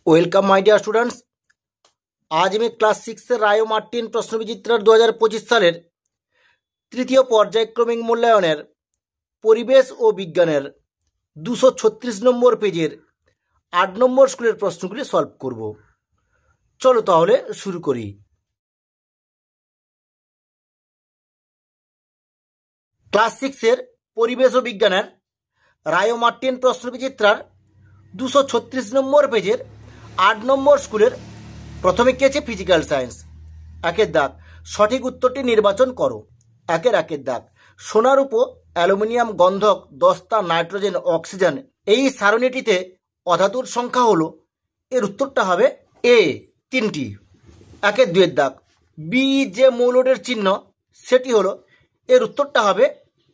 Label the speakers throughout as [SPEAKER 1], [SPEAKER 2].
[SPEAKER 1] Welcome my dear students. আজ আমি class 6 Rayo Martin প্রশ্নবিচিত্রার 2025 সালের তৃতীয় পর্যায়ক্রমিক মূল্যায়নের পরিবেশ ও বিজ্ঞানের 236 নম্বর পেজের 8 নম্বর স্কুলের প্রশ্নগুলি সলভ করব। চলো তাহলে শুরু করি। ক্লাস 6 পরিবেশ ও বিজ্ঞানের রায়ো মার্টিন প্রশ্নবিচিত্রার 236 নম্বর পেজের 8 নম্বর স্কুলের প্রথমে কি আছে? Physical science. একের দাগ, সঠিক উত্তরটি নির্বাচন করো। একের দাগ, সোনার উপর অ্যালুমিনিয়াম, গন্ধক, দস্তা, নাইট্রোজেন, অক্সিজেন এই সারণীটিতে অধাতুর সংখ্যা হলো, এর উত্তরটা হবে এ 3টি। একের দুয়ের দাগ, বি যে মৌলটির চিহ্ন সেটি হলো, এর উত্তরটা হবে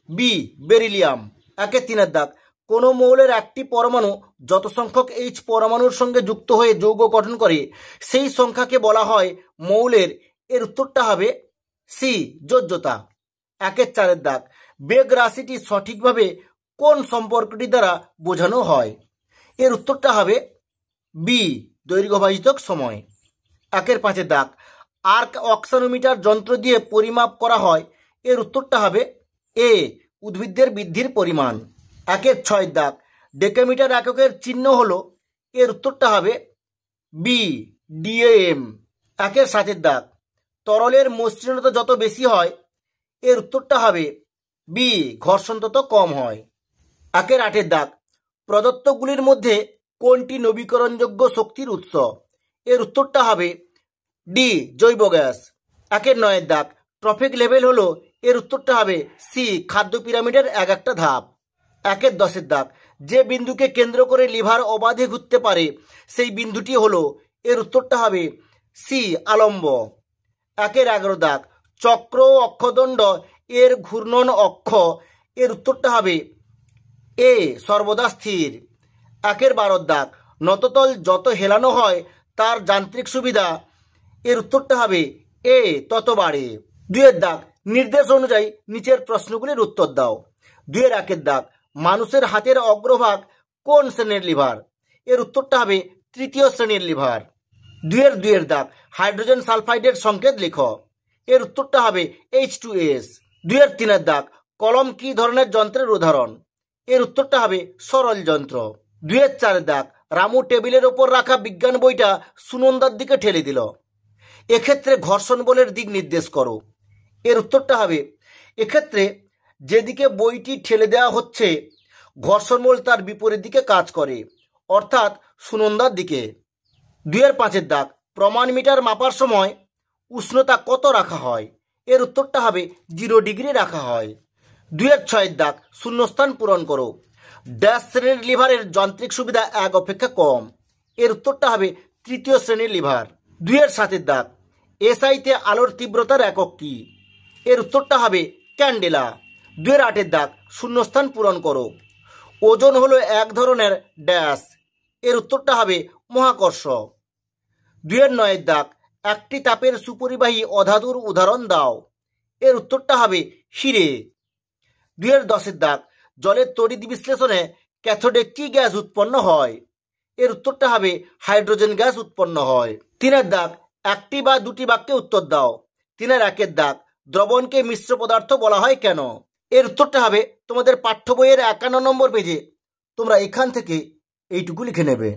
[SPEAKER 1] বি বেরিলিয়াম। একের তিনের দাগ, কোনো মৌলের একটি পরমাণু যত সংখ্যক এইচ পরমাণুর সঙ্গে যুক্ত হয়ে যৌগ গঠন করে সেই সংখ্যাকে বলা হয় মৌলের, এর উত্তরটা হবে সি যোজ্যতা। একের চারের দাগ, বেগ রাশিটি সঠিকভাবে কোন সম্পর্কটি দ্বারা বোঝানো হয়? এর উত্তরটা হবে বি দৈর্ঘ্যভাজিতক সময়। একের পাঁচের দাগ, আর্ক অক্সানোমিটার যন্ত্র দিয়ে পরিমাপ করা হয়, এর উত্তরটা হবে এ উদ্ভিদের বৃদ্ধির পরিমাণ। একের ছয়ের দাগ, ডেকামিটার এককের চিহ্ন হলো, এর উত্তরটা হবে বি ডিএম। একের সাতের দাগ, তরলের মসৃণতা যত বেশি হয়, এর উত্তরটা হবে বি ঘর্ষণ তত কম হয়। একের আটের দাগ, প্রদত্তগুলির মধ্যে কোনটি নবীকরণযোগ্য শক্তির উৎস? এর উত্তরটা হবে ডি জৈব গ্যাস। একের নয়ের দাগ, ট্রফিক লেভেল হলো, এর উত্তরটা হবে সি খাদ্য পিরামিডের একটা ধাপ। একের দশের দাগ, যে বিন্দুকে কেন্দ্র করে লিভার অবাধে ঘুরতে পারে সেই বিন্দুটি হলো, এর উত্তরটা হবে সি আলম্ব। একের 11 দাগ, চক্র ও অক্ষদণ্ড এর ঘূর্ণন অক্ষ, এর উত্তরটা হবে এ সর্বদা স্থির। একের 12 দাগ, নততল যত হেলানো হয় তার যান্ত্রিক সুবিধা, এর উত্তরটা হবে এ তত বাড়ে। দুয়ের দাগ, নির্দেশ অনুযায়ী নিচের প্রশ্নগুলির উত্তর দাও। দুয়ের একের দাগ, মানুষের হাতের অগ্রভাগ কোন শ্রেণীর লিভার? এর উত্তরটা হবে তৃতীয় শ্রেণীর লিভার। দুয়ের দাগ, হাইড্রোজেন সালফাইডের সংকেত লিখো, এর উত্তরটা হবে H2S। দুয়ের তিনের দাগ, কলম কি ধরনের যন্ত্রের উদাহরণ? এর উত্তরটা হবে সরল যন্ত্র। দুয়ের চারের দাগ, রামু টেবিলের ওপর রাখা বিজ্ঞান বইটা সুনন্দার দিকে ঠেলে দিল, এক্ষেত্রে ঘর্ষণ বলের দিক নির্দেশ করো। এর উত্তরটা হবে, এক্ষেত্রে যেদিকে বইটি ঠেলে দেওয়া হচ্ছে ঘর্ষণ বল তার বিপরীত দিকে কাজ করে, অর্থাৎ সুনন্দার দিকে। দুয়ের পাঁচের দাগ, প্রমাণ মিটার মাপার সময় উষ্ণতা কত রাখা হয়? এর উত্তরটা হবে 0 ডিগ্রি রাখা হয়। দুয়ের ছয়ের দাগ, শূন্যস্থান পূরণ করো। ড্যাশ শ্রেণীর লিভারের যান্ত্রিক সুবিধা 1 অপেক্ষা কম, এর উত্তরটা হবে তৃতীয় শ্রেণীর লিভার। দুয়ের সাতের দাগ, এসআইতে আলোর তীব্রতার একক কি? এর উত্তরটা হবে ক্যান্ডেলা। দুয়ের আটের দাগ, শূন্যস্থান পূরণ করো। ওজন হলো এক ধরনের ড্যাশ, এর উত্তরটা হবে মহাকর্ষ। দুয়ের নয়ের দাগ, একটি তাপের সুপরিবাহী অধাতুর উদাহরণ দাও, এর উত্তরটা হবে হিরে। দুয়ের দশের দাগ, জলের তড়িৎ বিশ্লেষণে ক্যাথোডে কি গ্যাস উৎপন্ন হয়? এর উত্তরটা হবে হাইড্রোজেন গ্যাস উৎপন্ন হয়। তিনের দাগ, একটি বা দুটি বাক্যে উত্তর দাও। তিনের একের দাগ, দ্রবণকে মিশ্র পদার্থ বলা হয় কেন? এর উত্তরটা হবে তোমাদের পাঠ্য বইয়ের 51 নম্বর পেজে, তোমরা এখান থেকে এইটুকু লিখে নেবে।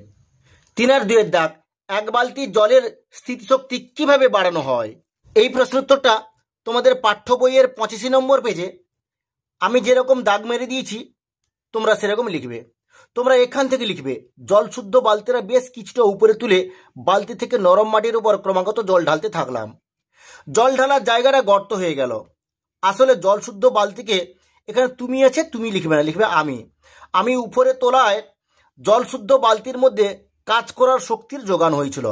[SPEAKER 1] তিনের দুয়ের দাগ, এক বালতি জলের স্থিতিশক্তি কিভাবে বাড়ানো হয়? এই প্রশ্ন উত্তরটা তোমাদের পাঠ্য বইয়ের 85 নম্বর পেজে আমি যেরকম দাগ মেরে দিয়েছি তোমরা সেরকম লিখবে। তোমরা এখান থেকে লিখবে, জল শুদ্ধ বালতিরা বেশ কিছুটা উপরে তুলে বালতি থেকে নরম মাটির উপর ক্রমাগত জল ঢালতে থাকলাম, জল ঢালার জায়গাটা গর্ত হয়ে গেল। আসলে জল শুদ্ধ বালতিকে এখানে তুমি আছে, তুমি লিখবে না, লিখবে আমি উপরে তোলায় জল শুদ্ধ বালতির মধ্যে কাজ করার শক্তির যোগান হয়েছিল,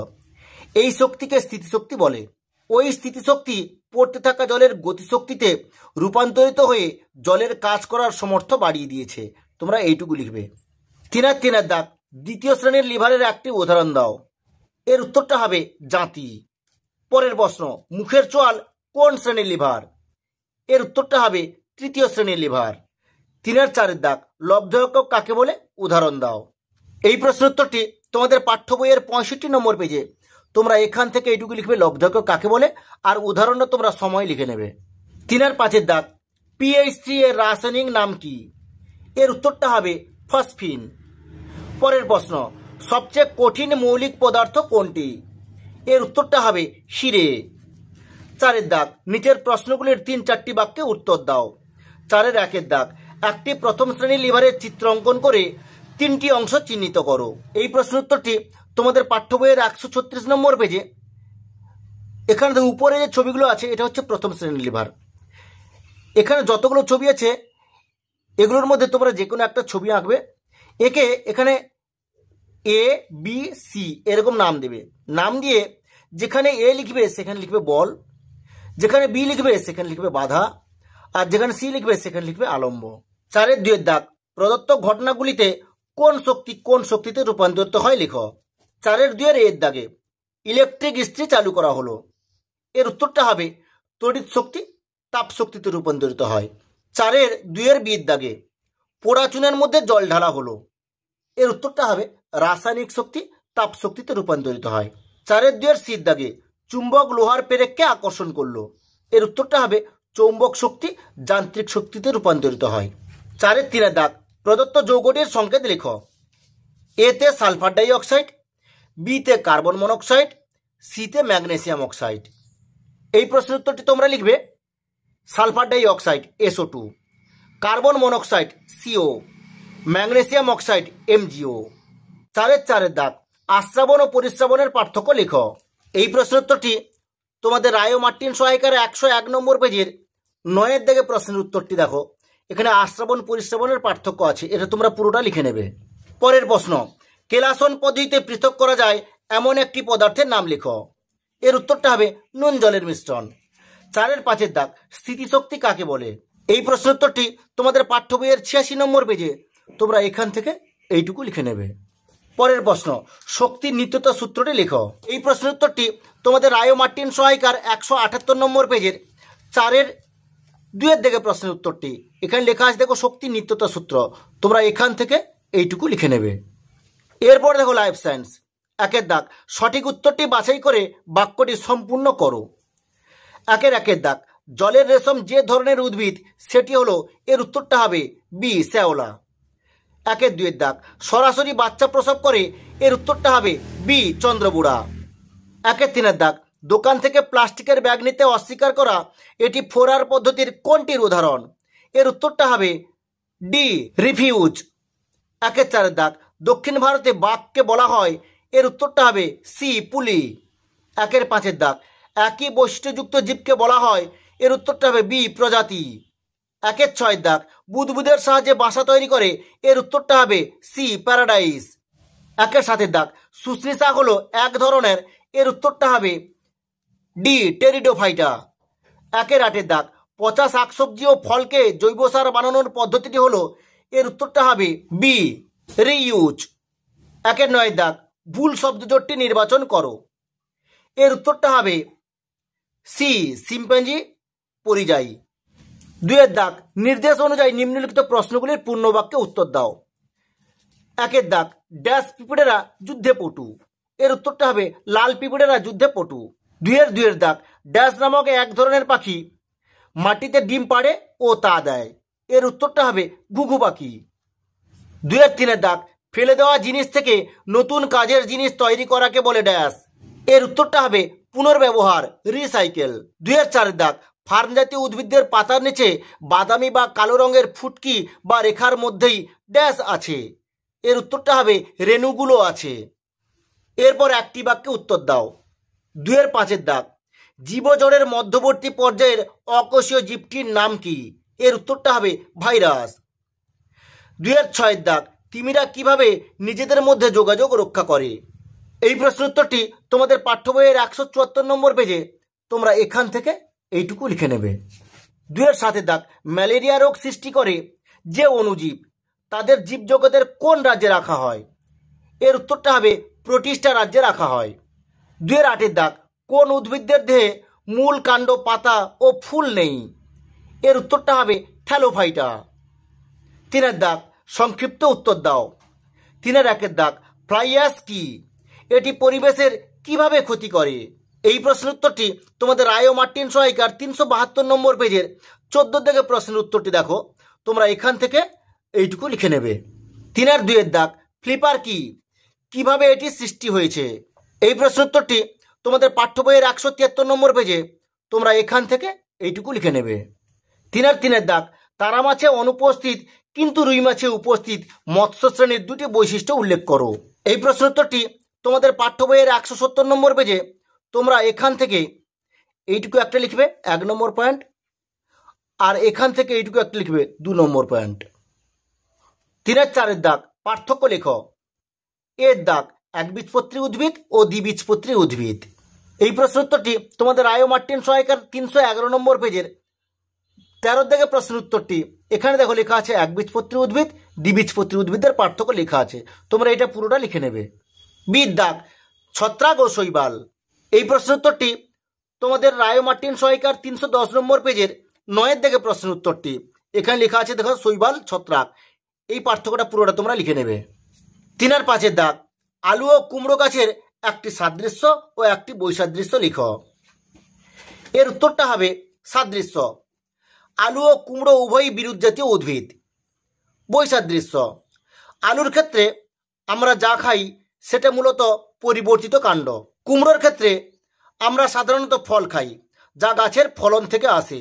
[SPEAKER 1] এই শক্তিকে স্থিতিশক্তি বলে। ওই স্থিতিশক্তি পড়তে থাকা জলের গতিশক্তিতে রূপান্তরিত হয়ে জলের কাজ করার সামর্থ্য বাড়িয়ে দিয়েছে, তোমরা এইটুকু লিখবে। তিনের দাগ, দ্বিতীয় শ্রেণীর লিভারের একটি উদাহরণ দাও। এর উত্তরটা হবে জাঁতি। পরের প্রশ্ন, মুখের চোয়াল কোন শ্রেণীর লিভার? এর উত্তরটা হবে তৃতীয় শ্রেণীর লিভার। তিনের চারের দাগ, লব্ধ একক কাকে বলে? উদাহরণ দাও। এই প্রশ্ন উত্তরটি তোমাদের পাঠ্য বইয়ের 65 নম্বর পেজে তোমরা এখান থেকে এইটুকু লিখবে লব্ধক কাকে বলে, আর উদাহরণটা তোমরা সময় লিখে নেবে। 3 আর 5 দাগ, PH3 এর রাসায়নিক নাম কি? এর উত্তরটা হবে ফসফিন। পরের প্রশ্ন, সবচেয়ে কঠিন মৌলিক পদার্থ কোনটি? এর উত্তরটা হবে হিরে। 4 দাগ, নিচের প্রশ্নগুলির 3-4টি বাক্যে উত্তর দাও। 4 1 দাগ, একটি প্রথম শ্রেণীর লিভারের চিত্র অঙ্কন করে 3টি অংশ চিহ্নিত করো। এই প্রশ্ন উত্তরটি তোমাদের পাঠ্য বইয়ের 136 নম্বর পেজে। এখানে উপরে যে ছবিগুলো আছে এটা হচ্ছে প্রথম শ্রেণীর লিভার। এখানে যতগুলো ছবি আছে এগুলোর মধ্যে তোমরা যে কোনো একটা ছবি আঁকবে, একে এখানে ABC এরকম নাম দেবে। নাম দিয়ে যেখানে A লিখবে সেখানে লিখবে বল, যেখানে B লিখবে সেখানে লিখবে বাধা, আর যেখানে C লিখবে সেখানে লিখবে আলম্ব। 4 2 দাগ, প্রদত্ত ঘটনাগুলিতে কোন শক্তি কোন শক্তিতে রূপান্তরিত হয় লেখো। 4 2 দাগে, ইলেকট্রিক ইস্ত্রি চালু করা হলো। এর উত্তরটা হবে তড়িৎ শক্তি তাপ শক্তিতে রূপান্তরিত হয়। 4 2 B দাগে, পোড়া চুনের মধ্যে জল ঢালা হলো। এর উত্তরটা হবে রাসায়নিক শক্তি তাপ শক্তিতে রূপান্তরিত হয়। 4 2 C দাগে, চুম্বক লোহার পেরেককে আকর্ষণ করলো। এর উত্তরটা হবে চৌম্বক শক্তি যান্ত্রিক শক্তিতে রূপান্তরিত হয়। 4 3 দাগ, প্রদত্ত যৌগটির সংকেত লেখো। এতে সালফার ডাই অক্সাইড, বিতে কার্বন মনোক্সাইড, সিতে ম্যাগনেসিয়াম অক্সাইড। এই প্রশ্নের উত্তরটি তোমরা লিখবে sulphur dioxide SO2, carbon monoxide CO, magnesium oxide MgO। 4 4 দাগ, আশ্রাবণ ও পরিশ্রাবণের পার্থক্য লেখো। এই প্রশ্নের উত্তরটি তোমাদের রায় ও মার্টিন সহায়িকার 101 নম্বর পেজের 9 দাগে প্রশ্নের উত্তরটি দেখো। এখানে আশ্রাবণ পরিশ্রাবণের পার্থক্য আছে, এটা তোমরা পুরোটা লিখে নেবে। পরের প্রশ্ন, কেলাসন পদ্ধতিতে পৃথক করা যায় এমন একটি পদার্থের নাম লেখো। এর উত্তরটা হবে নুন জলের মিশ্রণ। 4 5 দাগ, স্থিতিশক্তি কাকে বলে? এই প্রশ্নের উত্তরটি তোমাদের পাঠ্য বইয়ের 86 নম্বর পেজে তোমরা এখান থেকে এইটুকু লিখে নেবে। পরের প্রশ্ন, শক্তির নিত্যতা সূত্রটি লেখো। এই প্রশ্নের উত্তরটি তোমাদের রায় ও মার্টিন সহায়িকার 178 নম্বর পেজের 4 2 দাগে প্রশ্নের উত্তরটি। এখানে লেখা আছে দেখো শক্তির নিত্যতা সূত্র, তোমরা এখান থেকে এইটুকু লিখে নেবে। এরপর দেখো লাইফ সায়েন্স। 1 দাগ, সঠিক উত্তরটি বাছাই করে বাক্যটি সম্পূর্ণ করো। 1 দাগ, জলের রেশম যে ধরনের উদ্ভিদ সেটি হলো। এর উত্তরটা হবে বি শ্যাওলা। 1 2 দাগ, সরাসরি বাচ্চা প্রসব করে। এর উত্তরটা হবে বি চন্দ্রবুড়া। 1 3 দাগ, দোকান থেকে প্লাস্টিকের ব্যাগ নিতে অস্বীকার করা এটি 4R পদ্ধতির কোনটির উদাহরণ? এর উত্তরটা হবে ডি রিফিউজ। 1 4 দাগ, দক্ষিণ ভারতে বাঘকে বলা হয়। এর উত্তরটা হবে সি পুলি। 1 5 দাগ, একই বৈশিষ্ট্যযুক্ত জীবকে বলা হয়। এর উত্তরটা হবে বি প্রজাতি। 1 6 দাগ, বুদবুদের সাহায্যে বাসা তৈরি করে। এর উত্তরটা হবে সি প্যারাডাইস। 1 7 দাগ, শুষ্নি হলো এক ধরনের। এর উত্তরটা হবে ডি টেরিডোফাইটা। 1 8 দাগ, পচা শাকসবজি ও ফলকে জৈব সার বানানোর পদ্ধতিটি হলো। এর উত্তরটা হবে বি রিইউজ। 1 9 দাগ, ভুল শব্দজোটটি নির্বাচন করো। এর উত্তরটা হবে সি শিম্পাঞ্জি পরিযায়ী। 2 দাগ, নির্দেশ অনুযায়ী নিম্নলিখিত প্রশ্নগুলির পূর্ণ বাক্যে উত্তর দাও। 1 দাগ, ড্যাশ পিঁপড়েরা যুদ্ধে পটু। এর উত্তরটা হবে লাল পিঁপড়েরা যুদ্ধে পটু। 2 দাগ, ড্যাশ নামক এক ধরনের পাখি মাটিতে ডিম পাড়ে ও তা দেয়। এর উত্তরটা হবে ঘুঘু পাখি। 2 3 দাগ, ফেলে দেওয়া জিনিস থেকে নতুন কাজের জিনিস তৈরি করাকে বলে ড্যাশ। এর উত্তরটা হবে পুনর্ব্যবহার রিসাইকেল। 2 4 দাগ, ফার্ন জাতীয় উদ্ভিদের পাতার নিচে বাদামি বা কালো রঙের ফুটকি বা রেখার মধ্যেই ড্যাশ আছে। এর উত্তরটা হবে রেণুগুলো আছে। এরপর একটি বাক্যে উত্তর দাও। 2 5 দাগ, জীবজড়ের মধ্যবর্তী পর্যায়ের অকোষীয় জীবটির নাম কি? এর উত্তরটা হবে ভাইরাস। 2 6 দাগ, তিমিরা কিভাবে নিজেদের মধ্যে যোগাযোগ রক্ষা করে? এই প্রশ্নের উত্তরটি তোমাদের পাঠ্য বইয়ের 174 নম্বর পেজে তোমরা এখান থেকে এইটুকু লিখে নেবে। 2 7 দাগ, ম্যালেরিয়া রোগ সৃষ্টি করে যে অণুজীব তাদের জীবজগতের কোন রাজ্যে রাখা হয়? এর উত্তরটা হবে প্রোটিস্টা রাজ্যে রাখা হয়। 2 8 দাগ, কোন উদ্ভিদের দেহে মূল কাণ্ড পাতা ও ফুল নেই? এর উত্তরটা হবে থ্যালোফাইটা। 3 দাগ, সংক্ষিপ্ত উত্তর দাও। 3 1 দাগ, ফ্লাই অ্যাশ কি? এটি পরিবেশের কিভাবে ক্ষতি করে? এই প্রশ্নের উত্তরটি তোমাদের রায় ও মার্টিন সহায়িকার 372 নম্বর পেজের 14 থেকে প্রশ্নের উত্তরটি দেখো। তোমরা এখান থেকে এইটুকু লিখে নেবে। 3 আর 2 এর দাগ, ফ্লিপার কি? কিভাবে এটি সৃষ্টি হয়েছে? এই প্রশ্নের উত্তরটি তোমাদের পাঠ্য বইয়ের 173 নম্বর পেজে, তোমরা এখান থেকে এইটুকু লিখে নেবে। 3 আর 3 এর দাগ, তারা মাছে অনুপস্থিত কিন্তু রুই মাছে উপস্থিত মৎস্য শ্রেণীর 2টি বৈশিষ্ট্য উল্লেখ করো। এই প্রশ্নের উত্তরটি তোমাদের পাঠ্য বইয়ের 170 নম্বর পেজে, তোমরা এখান থেকে এইটুকু একটা লিখবে 1 নম্বর পয়েন্ট, আর এখান থেকে এইটুকু একটা লিখবে 2 নম্বর পয়েন্ট। 3 আর 4 এর দাগ, পার্থক্য লেখো। এর দাগ, একবীজপত্রী উদ্ভিদ ও দ্বিবীজপত্রী উদ্ভিদ। এই প্রশ্নের উত্তরটি তোমাদের রায় ও মার্টিন সহায়িকার 311 নম্বর পেজের 13 থেকে প্রশ্নের উত্তরটি। এখানে দেখো লেখা আছে একবীজপত্রী উদ্ভিদ, দ্বিবীজপত্রী উদ্ভিদের পার্থক্য লেখা আছে, তোমরা এটা পুরোটা লিখে নেবে। বির দাগ, ছত্রাক ও শৈবাল। এই প্রশ্নের উত্তরটি তোমাদের রায় ও মার্টিন সহায়িকার 310 নম্বর পেজের 9 থেকে প্রশ্নের উত্তরটি। এখানে লেখা আছে দেখো শৈবাল, ছত্রাক, এই পার্থক্যটা পুরোটা তোমরা লিখে নেবে। 3 আর 5 এর দাগ, আলু ও কুমড়ো গাছের একটি সাদৃশ্য ও একটি বৈসাদৃশ্য লিখো। এর উত্তরটা হবে সাদৃশ্য, আলু ও কুমড়ো উভয়ই বিরুৎ জাতীয় উদ্ভিদ। বৈসাদৃশ্য, আলুর ক্ষেত্রে আমরা যা খাই সেটা মূলত পরিবর্তিত কাণ্ড। কুমড়োর ক্ষেত্রে আমরা সাধারণত ফল খাই যা গাছের ফলন থেকে আসে।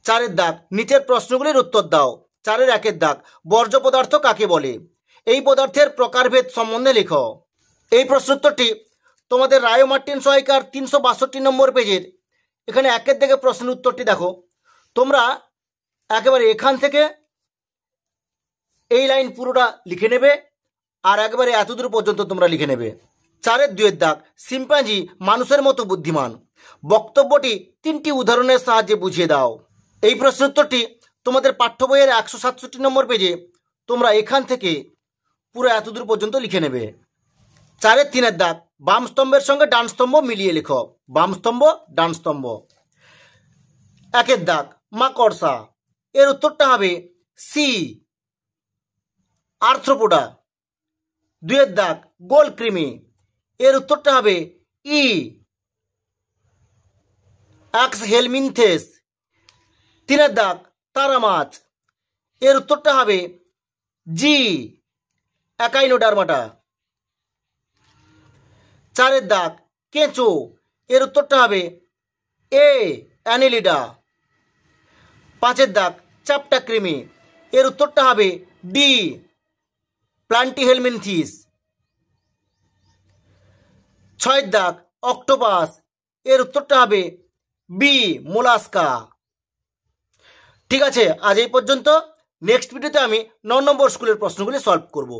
[SPEAKER 1] 4 এর দাগ, নিচের প্রশ্নগুলির উত্তর দাও। 4 এর 1 এর দাগ, বর্জ্য পদার্থ কাকে বলে? এই পদার্থের প্রকারভেদ সম্বন্ধে লেখো। এই প্রশ্নোত্তরটি তোমাদের রায় ও মার্টিন সহায়িকার 362 নম্বর পেজের এখানে 1 থেকে প্রশ্নের উত্তরটি দেখো। তোমরা একেবারে এখান থেকে এই লাইন পুরোটা লিখে নেবে, আর একবারে এতদূর পর্যন্ত তোমরা লিখে নেবে। 4 এর 2 এর দাগ, শিম্পাঞ্জি মানুষের মতো বুদ্ধিমান। বক্তব্যটি 3টি উদাহরণের সাহায্যে বুঝিয়ে দাও। এই প্রশ্নোত্তরটি তোমাদের পাঠ্য বইয়ের 167 নম্বর পেজে, তোমরা এখান থেকে পুরো এতদূর পর্যন্ত লিখে নেবে। 4 এর 3 এর দাগ, বাম স্তম্ভের সঙ্গে ডান স্তম্ভ মিলিয়ে লেখো। বাম স্তম্ভ, ডান স্তম্ভ। 1 এর দাগ, মাকড়সা। এর উত্তরটা হবে সি, আর্থ্রোপোডা। 2 এর দাগ, গোল কৃমি। এর উত্তরটা হবে ই, অ্যাক্স হেলমিনথেস। 3 এর দাগ, তারা মাছ। এর উত্তরটা হবে জি, অ্যাকাইনোডার্মাটা। 4 এর দাগ, কেঁচো। এর উত্তরটা হবে এ, অ্যানিলিডা। 5 এর দাগ, চ্যাপ্টা কৃমি। এর উত্তরটা হবে ডি, প্লান্টিহেলমিনথিস। 6 এর দাগ, অক্টোপাস। এর উত্তরটা হবে বি, মোলাস্কা। ঠিক আছে, আজ এই পর্যন্ত। নেক্সট ভিডিওতে আমি 9 নম্বর স্কুলের প্রশ্নগুলি সলভ করব।